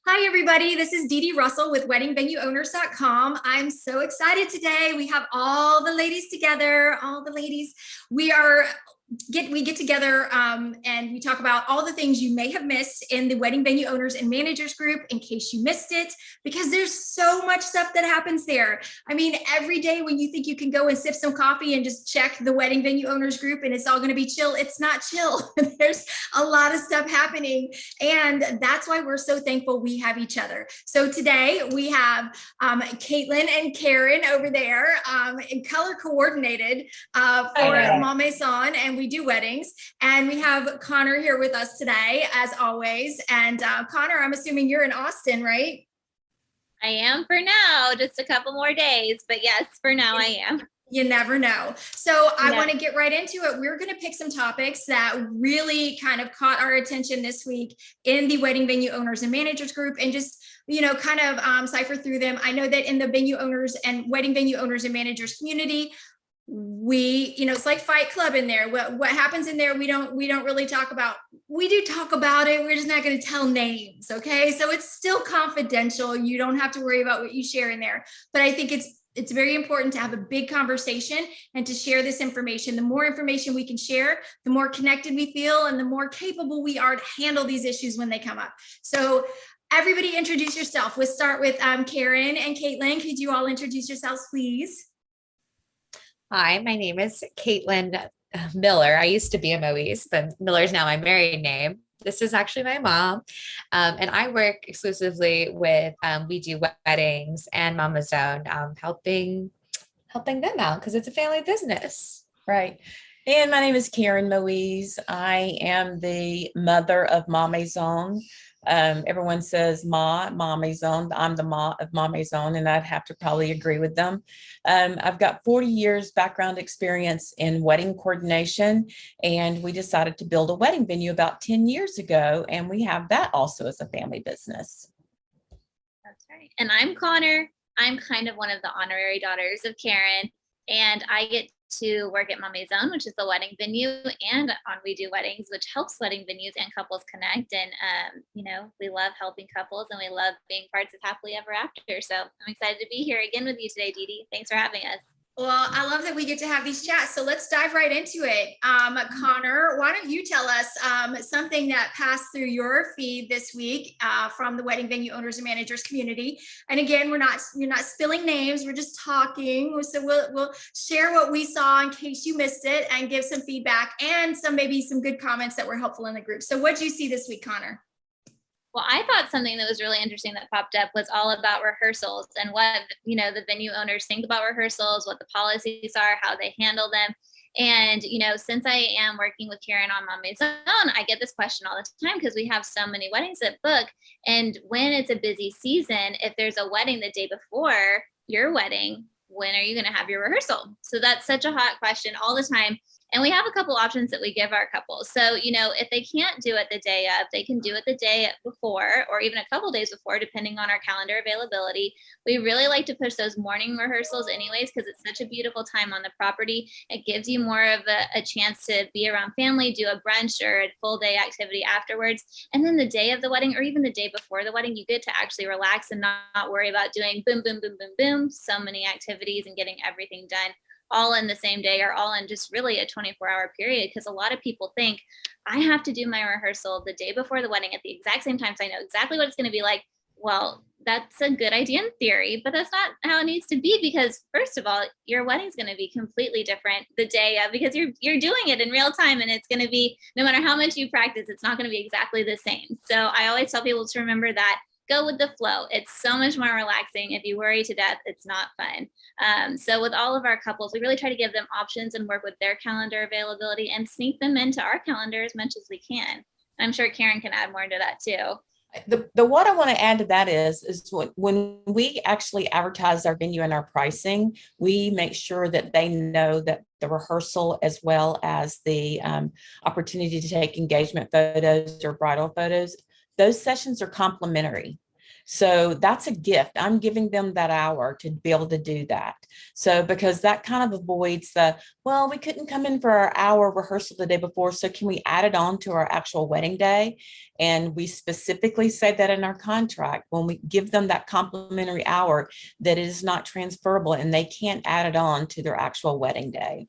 Hi, everybody. This is Dee Dee Russell with weddingvenueowners.com. I'm so excited today. We have all the ladies together, all the ladies. We get together and we talk about all the things you may have missed in the wedding venue owners and managers group in case you missed it, because there's so much stuff that happens there. I mean, every day when you think you can go and sip some coffee and just check the wedding venue owners group and it's all going to be chill, it's not chill. There's a lot of stuff happening, and that's why we're so thankful we have each other. So today we have Kaitlyn and Karen over there, in color coordinated for Ma Maison, and we do weddings. And we have Conor here with us today, as always. And Conor, I'm assuming you're in Austin, right? I am for now, just a couple more days, but yes, for now I am. You never know. So I want to get right into it. We're going to pick some topics that really kind of caught our attention this week in the wedding venue owners and managers group, and just, kind of cipher through them. I know that in the venue owners and wedding venue owners and managers community, it's like Fight Club in there. What happens in there, we don't really talk about. We do talk about it. We're just not going to tell names. Okay. So it's still confidential. You don't have to worry about what you share in there. But I think it's very important to have a big conversation and to share this information. The more information we can share, the more connected we feel and the more capable we are to handle these issues when they come up. So everybody introduce yourself. We'll start with Karen and Kaitlyn. Could you all introduce yourselves, please? Hi, my name is Kaitlyn Miller. I used to be a Moise, but Miller is now my married name. This is actually my mom. And I work exclusively with, we do weddings and Ma Maison, helping them out because it's a family business. Right. And my name is Karen Moise. I am the mother of Ma Maison. Everyone says Ma Maison. I'm the Ma of Ma Maison, and I'd have to probably agree with them. I've got 40 years background experience in wedding coordination, and we decided to build a wedding venue about 10 years ago, and we have that also as a family business. That's right. And I'm Conor. I'm kind of one of the honorary daughters of Karen, and I get to work at Ma Maison, which is the wedding venue, and on We Do Weddings, which helps wedding venues and couples connect. And, we love helping couples, and we love being parts of Happily Ever After. So I'm excited to be here again with you today, Dee Dee. Thanks for having us. Well, I love that we get to have these chats. So let's dive right into it. Conor, why don't you tell us something that passed through your feed this week from the wedding venue owners and managers community? And again, you're not spilling names. We're just talking. So we'll share what we saw in case you missed it, and give some feedback and maybe some good comments that were helpful in the group. So what did you see this week, Conor? Well, I thought something that was really interesting that popped up was all about rehearsals and what, the venue owners think about rehearsals, what the policies are, how they handle them. And, since I am working with Karen on Ma Maison, I get this question all the time because we have so many weddings that book. And when it's a busy season, if there's a wedding the day before your wedding, when are you going to have your rehearsal? So that's such a hot question all the time. And we have a couple options that we give our couples. So, if they can't do it the day of, they can do it the day before, or even a couple days before, depending on our calendar availability. We really like to push those morning rehearsals anyways, because it's such a beautiful time on the property. It gives you more of a chance to be around family, do a brunch or a full day activity afterwards. And then the day of the wedding, or even the day before the wedding, you get to actually relax and not worry about doing boom, boom, boom, boom, boom, so many activities and getting everything done all in the same day, or all in just really a 24-hour period. Because a lot of people think, I have to do my rehearsal the day before the wedding at the exact same time, so I know exactly what it's going to be like. Well, that's a good idea in theory, but that's not how it needs to be, because first of all, your wedding's going to be completely different the day of, because you're doing it in real time, and it's going to be, no matter how much you practice, it's not going to be exactly the same. So I always tell people to remember that. Go with the flow. It's so much more relaxing. If you worry to death, it's not fun. So with all of our couples, we really try to give them options and work with their calendar availability and sneak them into our calendar as much as we can. I'm sure Karen can add more to that too. The what I want to add to that is when we actually advertise our venue and our pricing, we make sure that they know that the rehearsal, as well as the opportunity to take engagement photos or bridal photos, those sessions are complimentary. So that's a gift. I'm giving them that hour to be able to do that. So because that kind of avoids well, we couldn't come in for our hour rehearsal the day before, so can we add it on to our actual wedding day? And we specifically say that in our contract, when we give them that complimentary hour, that it is not transferable and they can't add it on to their actual wedding day.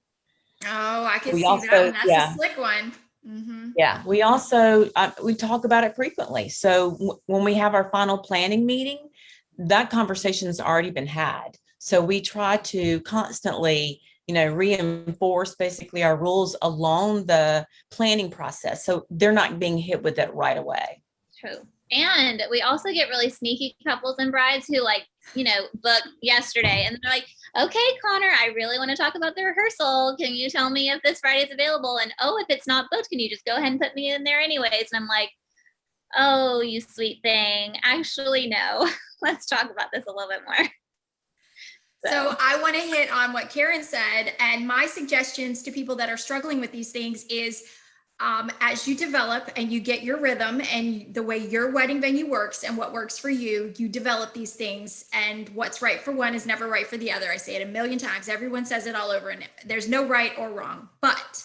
Oh, I can We see that also, one. That's yeah. a slick one. Mm-hmm. Yeah, we also we talk about it frequently. So when we have our final planning meeting, that conversation has already been had. So we try to constantly, reinforce basically our rules along the planning process. So they're not being hit with it right away. True. And we also get really sneaky couples and brides who book yesterday and they're like, okay, Connor, I really want to talk about the rehearsal. Can you tell me if this Friday is available? And oh, if it's not booked, can you just go ahead and put me in there anyways? And I'm like, oh, you sweet thing. Actually, no. Let's talk about this a little bit more. So I want to hit on what Karen said, and my suggestions to people that are struggling with these things is as you develop and you get your rhythm and the way your wedding venue works and what works for you, you develop these things, and what's right for one is never right for the other. I say it a million times. Everyone says it all over, and there's no right or wrong. But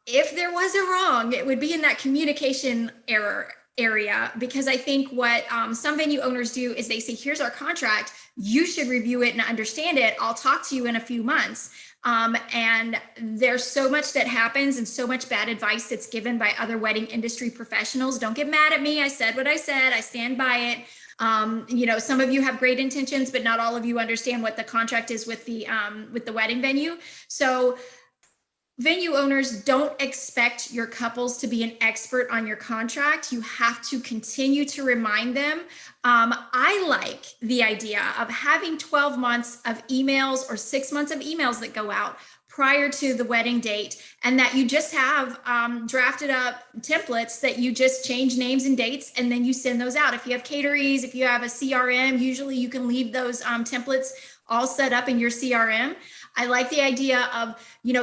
if there was a wrong, it would be in that communication area, because I think what some venue owners do is they say, here's our contract, you should review it and understand it. I'll talk to you in a few months. And there's so much that happens and so much bad advice that's given by other wedding industry professionals. Don't get mad at me. I said what I said. I stand by it. Some of you have great intentions, but not all of you understand what the contract is with the wedding venue. So venue owners, don't expect your couples to be an expert on your contract. You have to continue to remind them. I like the idea of having 12 months of emails or 6 months of emails that go out prior to the wedding date, and that you just have drafted up templates that you just change names and dates, and then you send those out. If you have caterees, if you have a CRM, usually you can leave those templates all set up in your CRM. I like the idea of,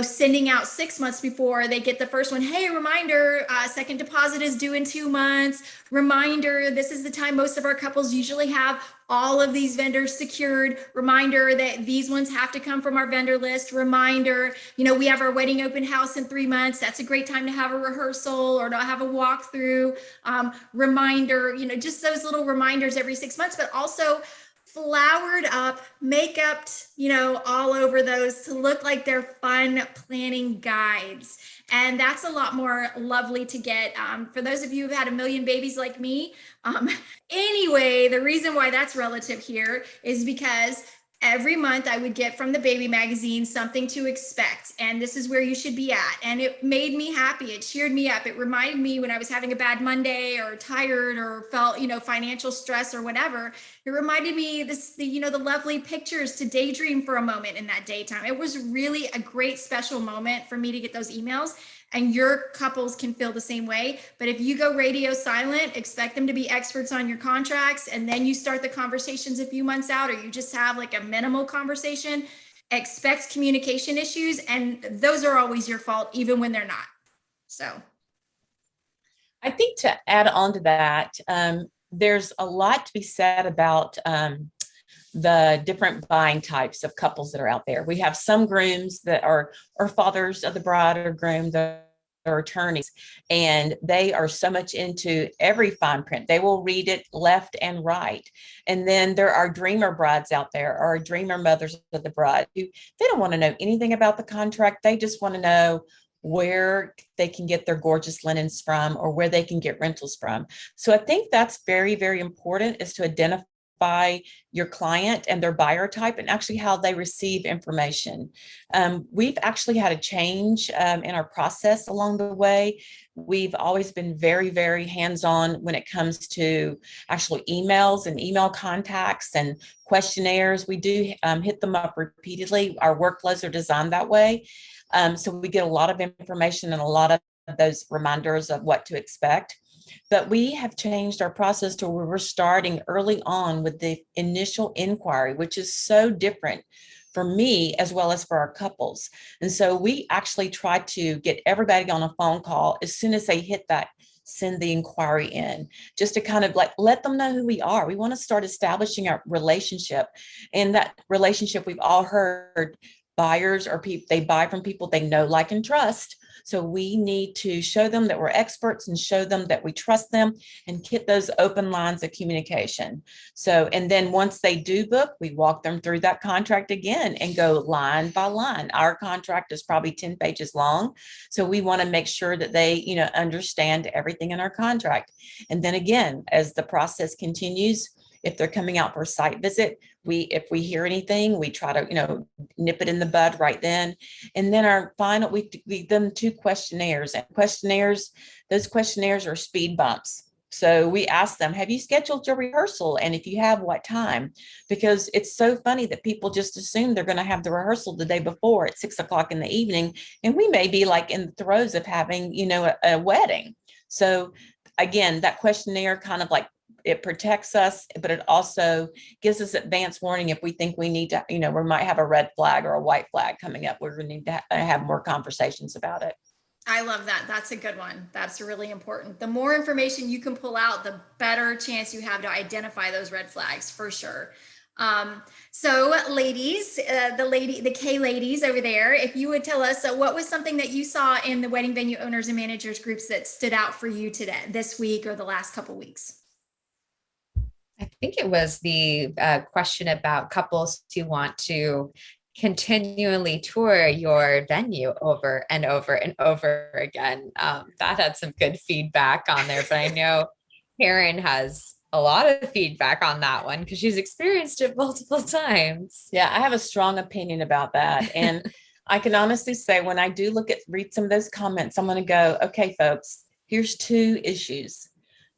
sending out 6 months before they get the first one. Hey, reminder, second deposit is due in 2 months. Reminder, this is the time most of our couples usually have all of these vendors secured. Reminder that these ones have to come from our vendor list. Reminder, we have our wedding open house in 3 months. That's a great time to have a rehearsal or to have a walkthrough. Reminder, just those little reminders every 6 months, but also flowered up, makeup, all over those to look like they're fun planning guides. And that's a lot more lovely to get. For those of you who've had a million babies like me. Anyway, the reason why that's relative here is because every month I would get from the baby magazine something to expect, and this is where you should be at. And it made me happy. It cheered me up. It reminded me when I was having a bad Monday or tired or felt, financial stress or whatever. It reminded me the lovely pictures to daydream for a moment in that daytime. It was really a great special moment for me to get those emails. And your couples can feel the same way. But if you go radio silent, expect them to be experts on your contracts, and then you start the conversations a few months out, or you just have like a minimal conversation, expect communication issues. And those are always your fault, even when they're not. So I think to add on to that, there's a lot to be said about the different buying types of couples that are out there. We have some grooms that are fathers of the bride or groom that are attorneys, and they are so much into every fine print. They will read it left and right. And then there are dreamer brides out there, or dreamer mothers of the bride, who they don't want to know anything about the contract. They just want to know where they can get their gorgeous linens from, or where they can get rentals from. So I think that's very, very important, is to identify your client and their buyer type, and actually how they receive information. We've actually had a change in our process along the way. We've always been very, very hands-on when it comes to actual emails and email contacts and questionnaires. We do hit them up repeatedly. Our workflows are designed that way. So we get a lot of information and a lot of those reminders of what to expect. But we have changed our process to where we're starting early on with the initial inquiry, which is so different for me as well as for our couples. And so we actually try to get everybody on a phone call as soon as they hit that send the inquiry in, just to kind of like let them know who we are. We want to start establishing our relationship. And that relationship, we've all heard, buyers or people, they buy from people they know, like, and trust. So we need to show them that we're experts and show them that we trust them and get those open lines of communication. So, and then once they do book, we walk them through that contract again and go line by line. Our contract is probably 10 pages long. So we want to make sure that they, understand everything in our contract. And then again, as the process continues, if they're coming out for a site visit, if we hear anything, we try to, nip it in the bud right then. And then our final, we give them 2 questionnaires, and those questionnaires are speed bumps. So we ask them, have you scheduled your rehearsal? And if you have, what time? Because it's so funny that people just assume they're going to have the rehearsal the day before at 6 o'clock in the evening. And we may be like in the throes of having, a wedding. So again, that questionnaire kind of like, it protects us, but it also gives us advance warning if we think we need to, we might have a red flag or a white flag coming up. We're going to need to have more conversations about it. I love that. That's a good one. That's really important. The more information you can pull out, the better chance you have to identify those red flags, for sure. So ladies, the K ladies over there, if you would tell us, what was something that you saw in the wedding venue owners and managers groups that stood out for you today, this week, or the last couple of weeks? I think it was the question about couples who want to continually tour your venue over and over and over again. That had some good feedback on there, but I know Karen has a lot of feedback on that one because she's experienced it multiple times. Yeah, I have a strong opinion about that. And I can honestly say, when I do read some of those comments, I'm going to go, okay, folks, here's 2 issues.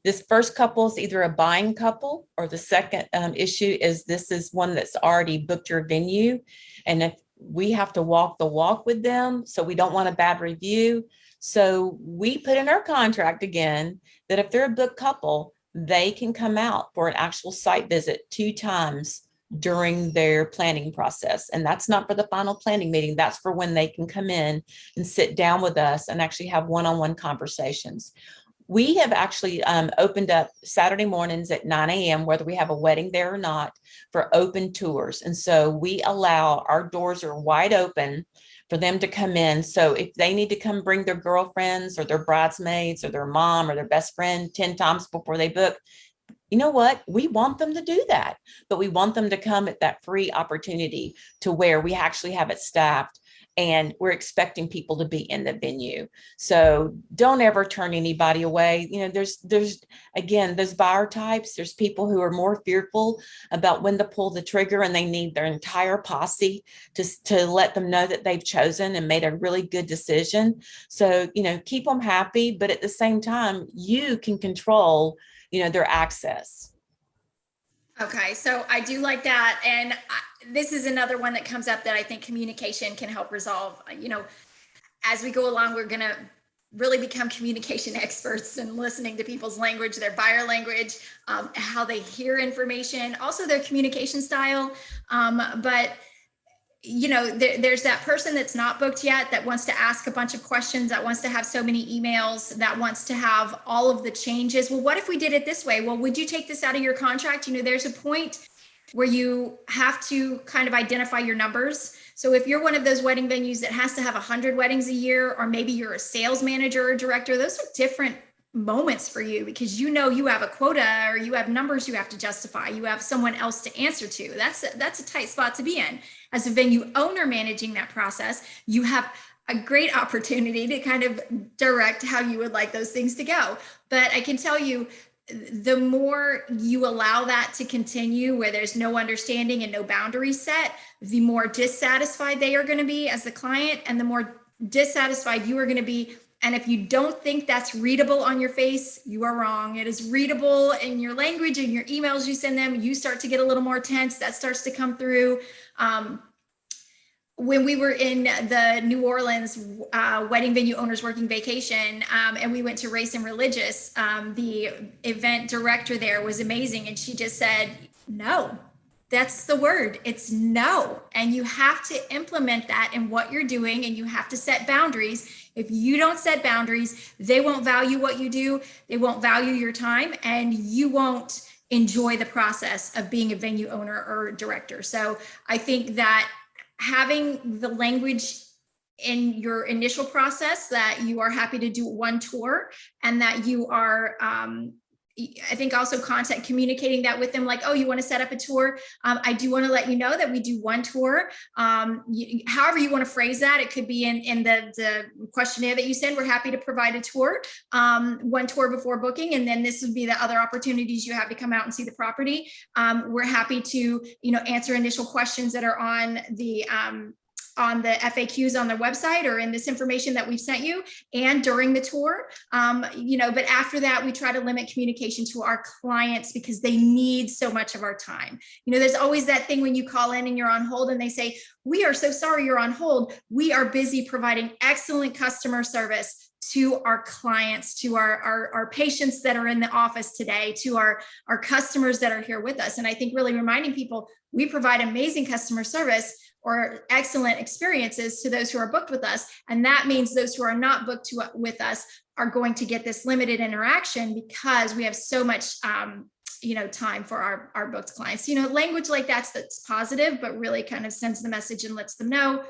This first couple is either a buying couple, or the second issue is this is one that's already booked your venue. And if we have to walk the walk with them, so we don't want a bad review. So we put in our contract again that if they're a booked couple, they can come out for an actual site visit 2 times during their planning process. And that's not for the final planning meeting. That's for when they can come in and sit down with us and actually have one-on-one conversations. We have actually opened up Saturday mornings at 9 a.m., whether we have a wedding there or not, for open tours. And so we allow, our doors are wide open for them to come in. So if they need to come bring their girlfriends or their bridesmaids or their mom or their best friend 10 times before they book, you know what? We want them to do that, but we want them to come at that free opportunity to where we actually have it staffed. And we're expecting people to be in the venue. So don't ever turn anybody away. There's again, those buyer types, there's people who are more fearful about when to pull the trigger, and they need their entire posse to let them know that they've chosen and made a really good decision. So, keep them happy, but at the same time, you can control, their access. Okay, so I do like that. And this is another one that comes up that I think communication can help resolve. As we go along, we're going to really become communication experts and listening to people's language, their buyer language, how they hear information, also their communication style. But there's that person that's not booked yet that wants to ask a bunch of questions, that wants to have so many emails, that wants to have all of the changes. Well, what if we did it this way? Well, would you take this out of your contract? There's a point where you have to kind of identify your numbers. So if you're one of those wedding venues that has to have 100 weddings a year, or maybe you're a sales manager or director, those are different moments for you, because you have a quota, or you have numbers you have to justify, you have someone else to answer to. That's a tight spot to be in. As a venue owner managing that process, you have a great opportunity to kind of direct how you would like those things to go. But I can tell you, the more you allow that to continue, where there's no understanding and no boundaries set, the more dissatisfied they are going to be as the client, and the more dissatisfied you are going to be. And if you don't think that's readable on your face, you are wrong. It is readable in your language and your emails you send them. You start to get a little more tense. That starts to come through. When we were in the New Orleans wedding venue owners working vacation, and we went to Race and Religious, the event director there was amazing. And she just said, no, that's the word. It's no. And you have to implement that in what you're doing, and you have to set boundaries. If you don't set boundaries, they won't value what you do, they won't value your time, and you won't enjoy the process of being a venue owner or director. So I think that having the language in your initial process that you are happy to do one tour, and that you are I think also communicating that with them, like, oh, you want to set up a tour. I do want to let you know that we do one tour. However you want to phrase that, it could be in the questionnaire that you send. We're happy to provide a tour, one tour before booking. And then this would be the other opportunities you have to come out and see the property. We're happy to, answer initial questions that are on the FAQs on their website or in this information that we've sent you, and during the tour, but after that, we try to limit communication to our clients because they need so much of our time. There's always that thing when you call in and you're on hold and they say, we are so sorry you're on hold. We are busy providing excellent customer service to our clients, to our patients that are in the office today, to our customers that are here with us. And I think really reminding people, we provide amazing customer service or excellent experiences to those who are booked with us. And that means those who are not booked with us are going to get this limited interaction because we have so much, time for our booked clients. Language like that's positive, but really kind of sends the message and lets them know,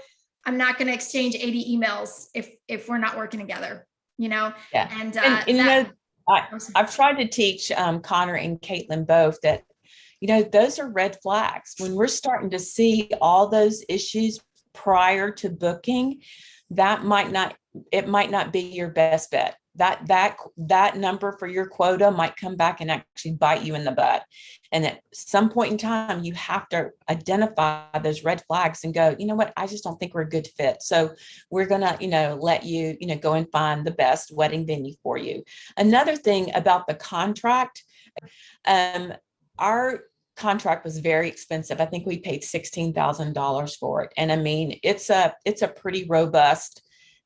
I'm not going to exchange 80 emails if we're not working together, Yeah. And I've tried to teach Conor and Kaitlyn both that, those are red flags. When we're starting to see all those issues prior to booking, it might not be your best bet. That number for your quota might come back and actually bite you in the butt. And at some point in time, you have to identify those red flags and go, you know what, I just don't think we're a good fit. So we're going to, let you, go and find the best wedding venue for you. Another thing about the contract, our contract was very expensive. I think we paid $16,000 for it. And I mean, it's a pretty robust,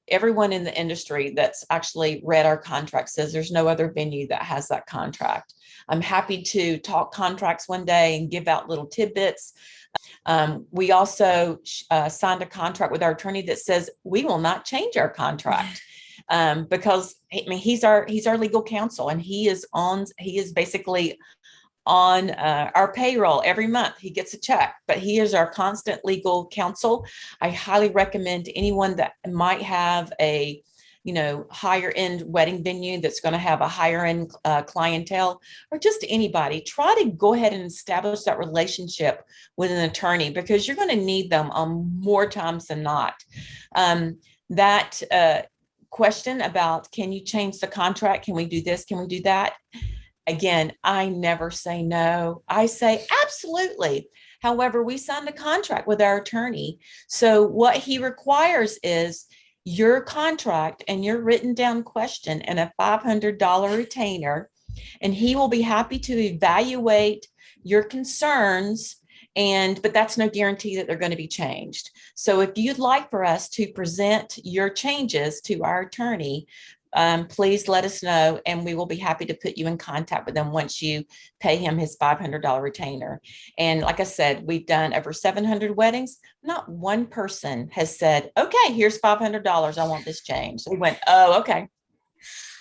everyone in the industry that's actually read our contract says there's no other venue that has that contract. I'm happy to talk contracts one day and give out little tidbits. We also signed a contract with our attorney that says we will not change our contract. Because he's our legal counsel, and he is basically on our payroll every month. He gets a check, but he is our constant legal counsel. I highly recommend anyone that might have a higher end wedding venue that's going to have a higher end clientele, or just anybody, try to go ahead and establish that relationship with an attorney, because you're going to need them on more times than not. That question about, can you change the contract? Can we do this? Can we do that? Again, I never say no. I say absolutely. However, we signed a contract with our attorney. So what he requires is your contract and your written down question and a $500 retainer, and he will be happy to evaluate your concerns. But that's no guarantee that they're going to be changed. So if you'd like for us to present your changes to our attorney, please let us know, and we will be happy to put you in contact with them once you pay him his $500 retainer. And like I said, we've done over 700 weddings. Not one person has said, okay, here's $500. I want this changed. We went, oh, okay.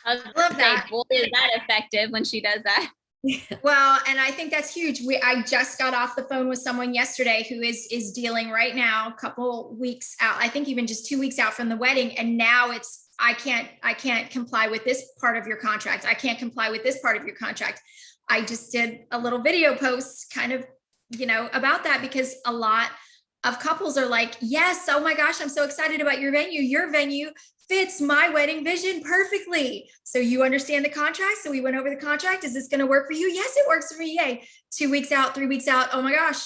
I love that. Boy, is that effective when she does that. Well, and I think that's huge. I just got off the phone with someone yesterday who is dealing right now, a couple weeks out, I think even just 2 weeks out from the wedding. And now it's, I can't comply with this part of your contract. I can't comply with this part of your contract. I just did a little video post kind of, about that, because a lot of couples are like, yes, oh my gosh, I'm so excited about your venue. Your venue fits my wedding vision perfectly. So you understand the contract. So we went over the contract. Is this going to work for you? Yes, it works for me. Yay. 2 weeks out, 3 weeks out. Oh my gosh.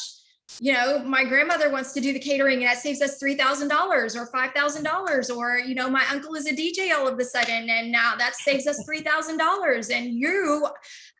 My grandmother wants to do the catering, and that saves us $3,000 or $5,000. Or, my uncle is a DJ all of a sudden, and now that saves us $3,000. And you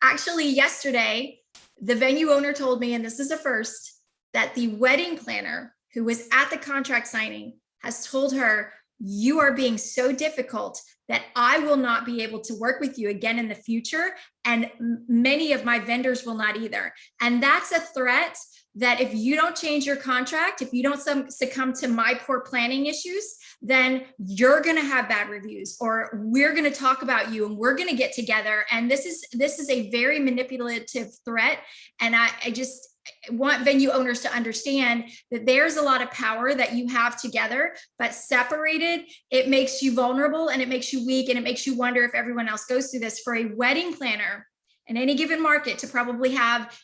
actually yesterday, the venue owner told me, and this is a first, that the wedding planner who was at the contract signing has told her, you are being so difficult that I will not be able to work with you again in the future. And many of my vendors will not either. And that's a threat that if you don't change your contract, if you don't succumb to my poor planning issues, then you're going to have bad reviews, or we're going to talk about you and we're going to get together. And this is a very manipulative threat. And I just want venue owners to understand that there's a lot of power that you have together, but separated, it makes you vulnerable and it makes you weak, and it makes you wonder if everyone else goes through this. For a wedding planner in any given market to probably have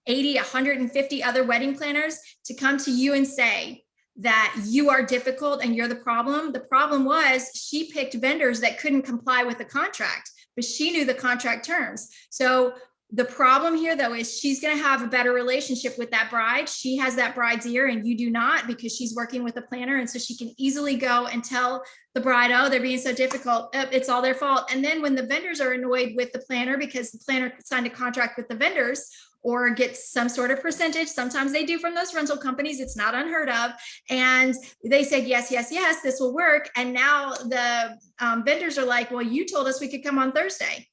80, 150 other wedding planners to come to you and say that you are difficult and you're the problem. The problem was she picked vendors that couldn't comply with the contract, but she knew the contract terms. So the problem here, though, is she's going to have a better relationship with that bride. She has that bride's ear and you do not, because she's working with a planner. And so she can easily go and tell the bride, oh, they're being so difficult. It's all their fault. And then when the vendors are annoyed with the planner because the planner signed a contract with the vendors, or gets some sort of percentage. Sometimes they do from those rental companies. It's not unheard of. And they said, yes, yes, yes, this will work. And now the vendors are like, well, you told us we could come on Thursday.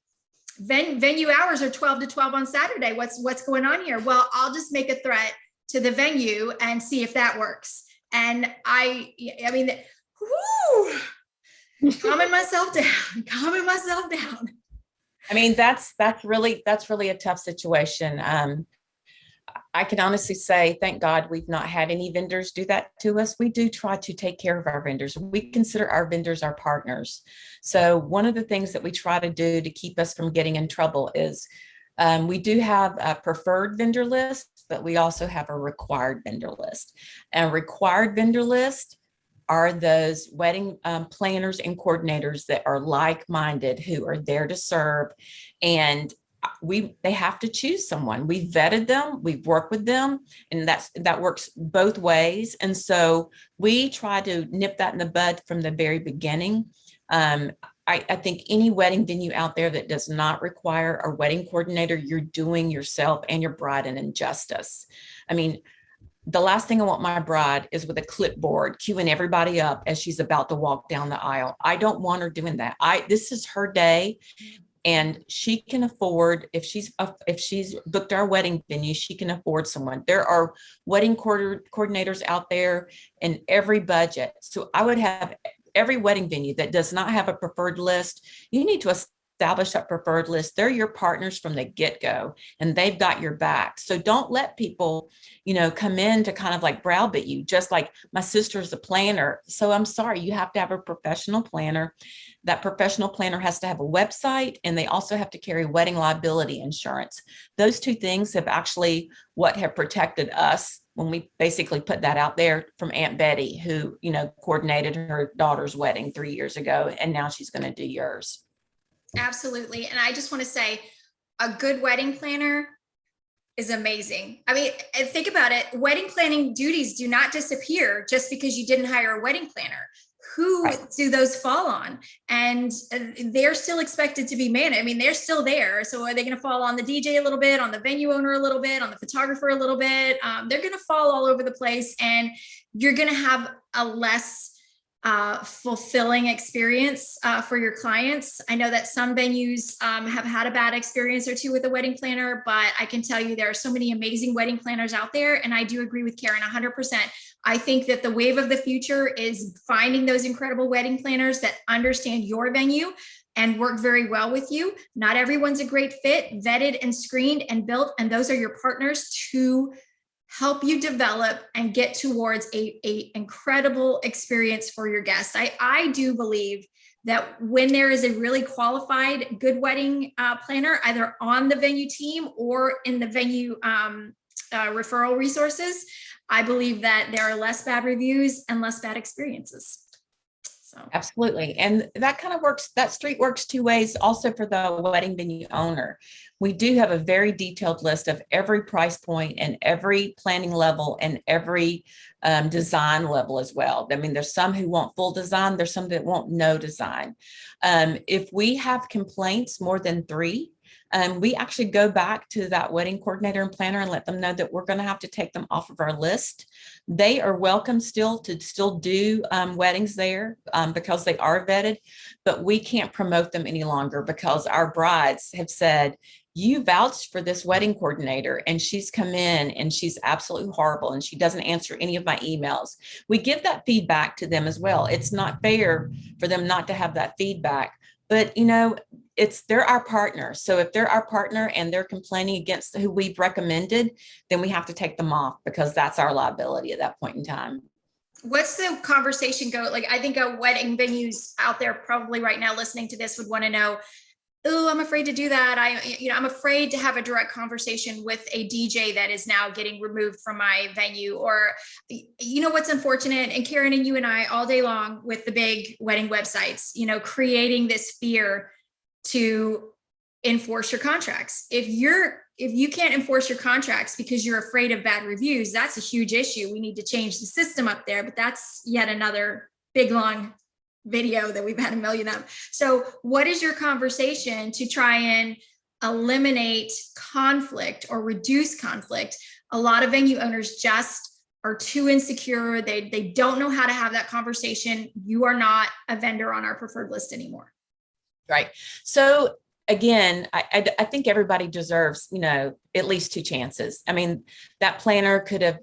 Venue hours are 12 to 12 on Saturday. What's going on here? Well, I'll just make a threat to the venue and see if that works. And I mean, calming myself down. I mean, that's really a tough situation. I can honestly say, thank God we've not had any vendors do that to us. We do try to take care of our vendors. We consider our vendors our partners. So one of the things that we try to do to keep us from getting in trouble is we do have a preferred vendor list, but we also have a required vendor list. And a required vendor list are those wedding planners and coordinators that are like-minded, who are there to serve. And they have to choose someone. We vetted them, we've worked with them, and that works both ways. And so we try to nip that in the bud from the very beginning. I think any wedding venue out there that does not require a wedding coordinator, you're doing yourself and your bride an injustice. I mean, the last thing I want my bride is with a clipboard queuing everybody up as she's about to walk down the aisle. I don't want her doing that. This is her day, and she can afford, if she's booked our wedding venue, she can afford someone. There are wedding coordinators out there in every budget. So I would have every wedding venue that does not have a preferred list, you need to establish that preferred list. They're your partners from the get-go, and they've got your back. So don't let people, come in to kind of like browbeat you, just like my sister's a planner. So I'm sorry, you have to have a professional planner. That professional planner has to have a website, and they also have to carry wedding liability insurance. Those two things have actually have protected us when we basically put that out there from Aunt Betty, who, coordinated her daughter's wedding 3 years ago, and now she's going to do yours. Absolutely. And I just want to say, a good wedding planner is amazing. I mean, think about it. Wedding planning duties do not disappear just because you didn't hire a wedding planner. Who do those fall on? And they're still expected to be managed. I mean, they're still there. So are they going to fall on the DJ a little bit, on the venue owner a little bit, on the photographer a little bit? They're going to fall all over the place, and you're going to have a less fulfilling experience for your clients. I know that some venues have had a bad experience or two with a wedding planner, but I can tell you there are so many amazing wedding planners out there. And I do agree with Karen 100%. I think that the wave of the future is finding those incredible wedding planners that understand your venue and work very well with you. Not everyone's a great fit, vetted and screened and built. And those are your partners to help you develop and get towards a incredible experience for your guests. I do believe that when there is a really qualified, good wedding planner, either on the venue team or in the venue referral resources, I believe that there are less bad reviews and less bad experiences. So. Absolutely. And that kind of works, that street works two ways also for the wedding venue owner. We do have a very detailed list of every price point and every planning level and every design level as well. I mean, there's some who want full design. There's some that want no design. If we have complaints more than 3, we actually go back to that wedding coordinator and planner and let them know that we're going to have to take them off of our list. They are welcome still to do weddings there because they are vetted, but we can't promote them any longer because our brides have said, you vouched for this wedding coordinator and she's come in and she's absolutely horrible and she doesn't answer any of my emails. We give that feedback to them as well. It's not fair for them not to have that feedback, but they're our partner. So if they're our partner and they're complaining against who we've recommended, then we have to take them off because that's our liability at that point in time. What's the conversation go? Like, I think wedding venues out there probably right now listening to this would want to know, oh, I'm afraid to do that. I'm afraid to have a direct conversation with a DJ that is now getting removed from my venue. Or, what's unfortunate, and Karen and you and I all day long with the big wedding websites, creating this fear to enforce your contracts. If you can't enforce your contracts because you're afraid of bad reviews, that's a huge issue. We need to change the system up there, but that's yet another big, long video that we've had a million of. So what is your conversation to try and eliminate conflict or reduce conflict? A lot of venue owners just are too insecure. They don't know how to have that conversation. You are not a vendor on our preferred list anymore. Right. So again, I think everybody deserves, at least 2 chances. I mean, that planner could have,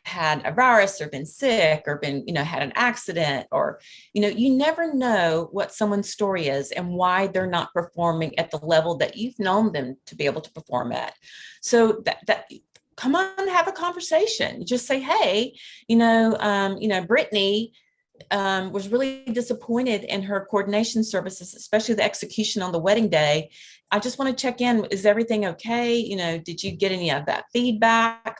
had a virus or been sick or been, had an accident, or, you never know what someone's story is and why they're not performing at the level that you've known them to be able to perform at. So that come on, have a conversation. Just say, hey, Brittany was really disappointed in her coordination services, especially the execution on the wedding day. I just want to check in. Is everything okay? Did you get any of that feedback?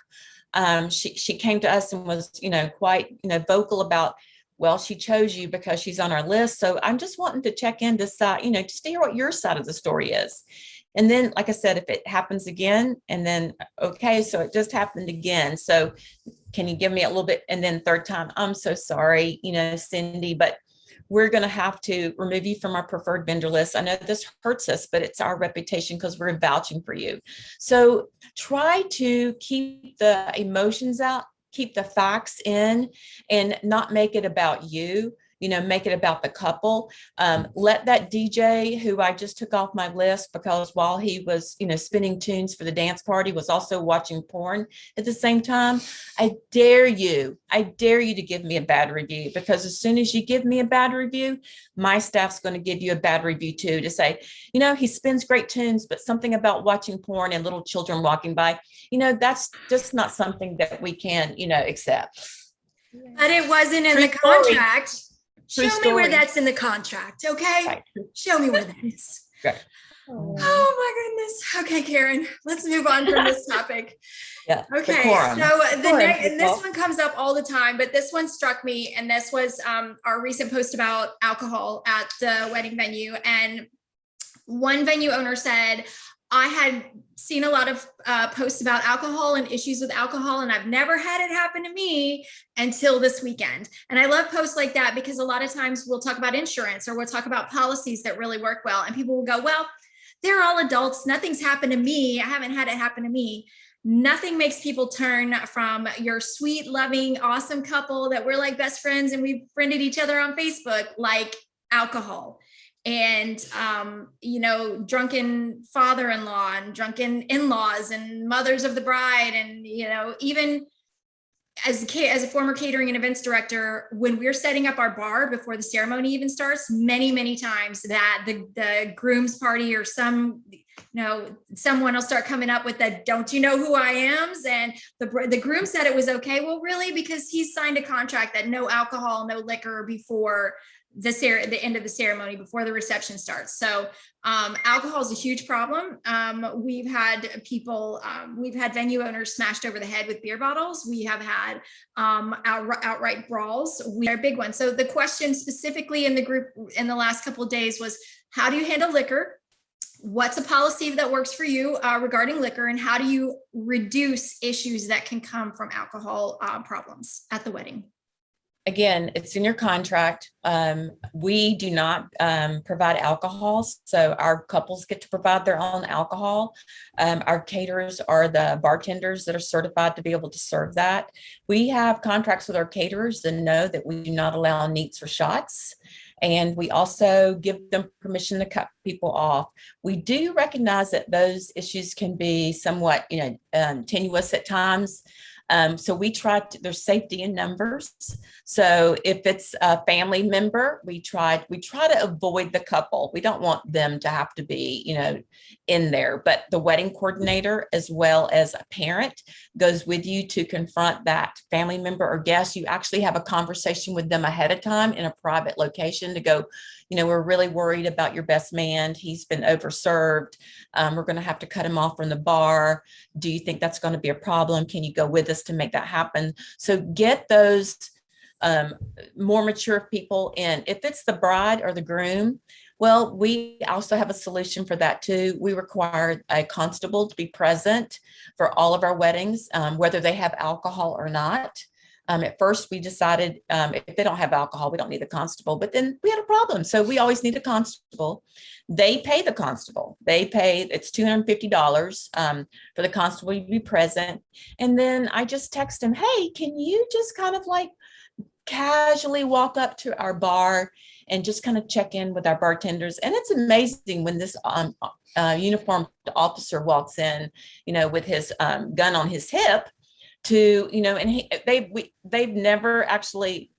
She came to us and was, quite, vocal about, well, she chose you because she's on our list. So I'm just wanting to check in to decide, just to hear what your side of the story is. And then, like I said, if it happens again, and then, okay, so it just happened again. So can you give me a little bit? And then third time, I'm so sorry, Cindy, but we're going to have to remove you from our preferred vendor list. I know this hurts us, but it's our reputation because we're vouching for you. So try to keep the emotions out, keep the facts in, and not make it about you. Make it about the couple. Let that DJ who I just took off my list, because while he was, spinning tunes for the dance party, was also watching porn at the same time. I dare you to give me a bad review, because as soon as you give me a bad review, my staff's going to give you a bad review too, to say, he spins great tunes, but something about watching porn and little children walking by, that's just not something that we can, accept. But it wasn't in the contract. Show me where that's in the contract, okay? Right. Show me where that is. Right. Oh my goodness. Okay, Karen, let's move on from this topic. Yeah. Okay, so and this one comes up all the time, but this one struck me, and this was our recent post about alcohol at the wedding venue. And one venue owner said, I had seen a lot of posts about alcohol and issues with alcohol, and I've never had it happen to me until this weekend. And I love posts like that, because a lot of times we'll talk about insurance, or we'll talk about policies that really work well. And people will go, well, they're all adults. Nothing's happened to me. I haven't had it happen to me. Nothing makes people turn from your sweet, loving, awesome couple that we're like best friends and we've friended each other on Facebook, like alcohol. And, drunken father-in-law and drunken in-laws and mothers of the bride. And, even as a former catering and events director, when we're setting up our bar before the ceremony even starts, many, many times that the groom's party or someone will start coming up with that, don't you know who I am? And the groom said it was okay. Well, really, because he's signed a contract that no alcohol, no liquor before the end of the ceremony, before the reception starts. So alcohol is a huge problem. We've had venue owners smashed over the head with beer bottles. We have had outright brawls. We are a big one. So the question specifically in the group in the last couple of days was, how do you handle liquor? What's a policy that works for you regarding liquor? And how do you reduce issues that can come from alcohol problems at the wedding? Again, it's in your contract. We do not provide alcohol, so our couples get to provide their own alcohol. Our caterers are the bartenders that are certified to be able to serve that. We have contracts with our caterers that know that we do not allow neats or shots. And we also give them permission to cut people off. We do recognize that those issues can be somewhat, tenuous at times. So we try to, there's safety in numbers. So if it's a family member, we try to avoid the couple. We don't want them to have to be, in there, but the wedding coordinator, as well as a parent, goes with you to confront that family member or guest. You actually have a conversation with them ahead of time in a private location to go, we're really worried about your best man. He's been overserved. We're going to have to cut him off from the bar. Do you think that's going to be a problem? Can you go with us to make that happen? So get those more mature people in. If it's the bride or the groom, well, we also have a solution for that too. We require a constable to be present for all of our weddings, whether they have alcohol or not. At first, we decided if they don't have alcohol, we don't need a constable, but then we had a problem. So we always need a constable. They pay the constable. It's $250 for the constable to be present. And then I just text them, hey, can you just kind of like casually walk up to our bar and just kind of check in with our bartenders. And it's amazing when this uniformed officer walks in, with his gun on his hip and they've never actually,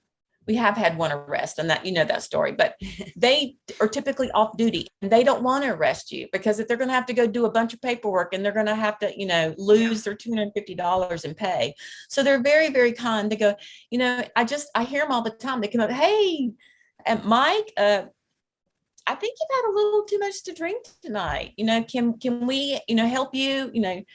we have had one arrest, and that, that story, but they are typically off duty and they don't want to arrest you, because if they're going to have to go do a bunch of paperwork and they're going to have to, lose their $250 in pay. So they're very, very kind. They go, I hear them all the time. They come up, hey, Mike, I think you've had a little too much to drink tonight. Can we, help you,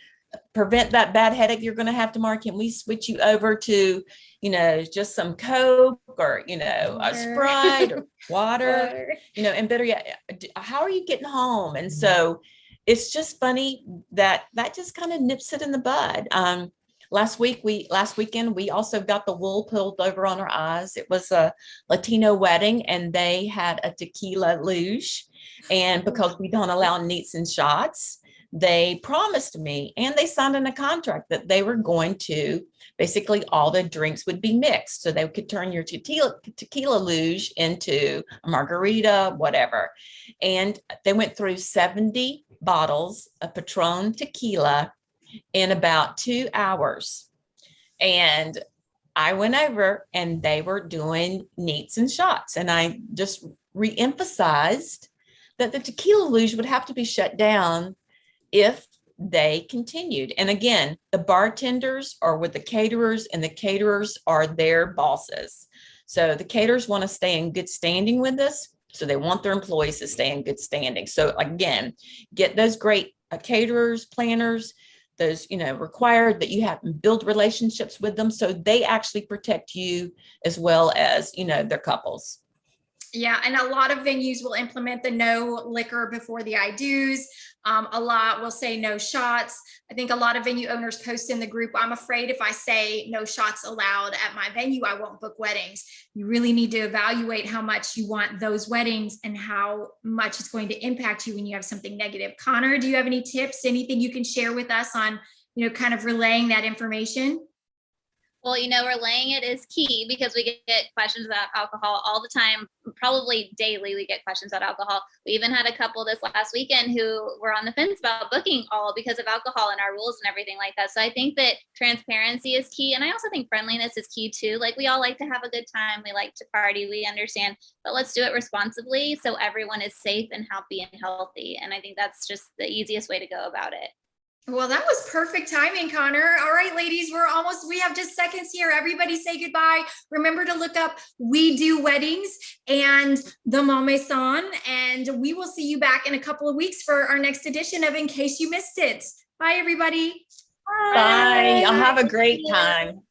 prevent that bad headache you're going to have tomorrow? Can we switch you over to, just some Coke or, a Sprite or water, and better yet, how are you getting home? And so it's just funny that just kind of nips it in the bud. Last weekend, we also got the wool pulled over on our eyes. It was a Latino wedding and they had a tequila luge. And because we don't allow neats and shots, they promised me, and they signed in a contract, that they were going to, basically all the drinks would be mixed. So they could turn your tequila luge into a margarita, whatever. And they went through 70 bottles of Patron tequila in about 2 hours. And I went over and they were doing neats and shots. And I just re-emphasized that the tequila luge would have to be shut down if they continued. And again, the bartenders are with the caterers, and the caterers are their bosses. So the caterers want to stay in good standing with us. So they want their employees to stay in good standing. So again, get those great caterers, planners, those, required that you have to build relationships with them, so they actually protect you as well as, their couples. Yeah, and a lot of venues will implement the no liquor before the I do's. A lot will say no shots. I think a lot of venue owners post in the group, I'm afraid if I say no shots allowed at my venue, I won't book weddings. You really need to evaluate how much you want those weddings and how much it's going to impact you when you have something negative. Connor, do you have any tips, anything you can share with us on, kind of relaying that information? Well, relaying it is key, because we get questions about alcohol all the time, probably daily. We get questions about alcohol. We even had a couple this last weekend who were on the fence about booking all because of alcohol and our rules and everything like that. So I think that transparency is key. And I also think friendliness is key too. Like, we all like to have a good time. We like to party. We understand, but let's do it responsibly so everyone is safe and happy and healthy. And I think that's just the easiest way to go about it. Well, that was perfect timing, Connor. All right, ladies, we have just seconds here. Everybody say goodbye. Remember to look up We Do Weddings and the Ma Maison, and we will see you back in a couple of weeks for our next edition of In Case You Missed It. Bye, everybody. Bye. Y'all have a great time.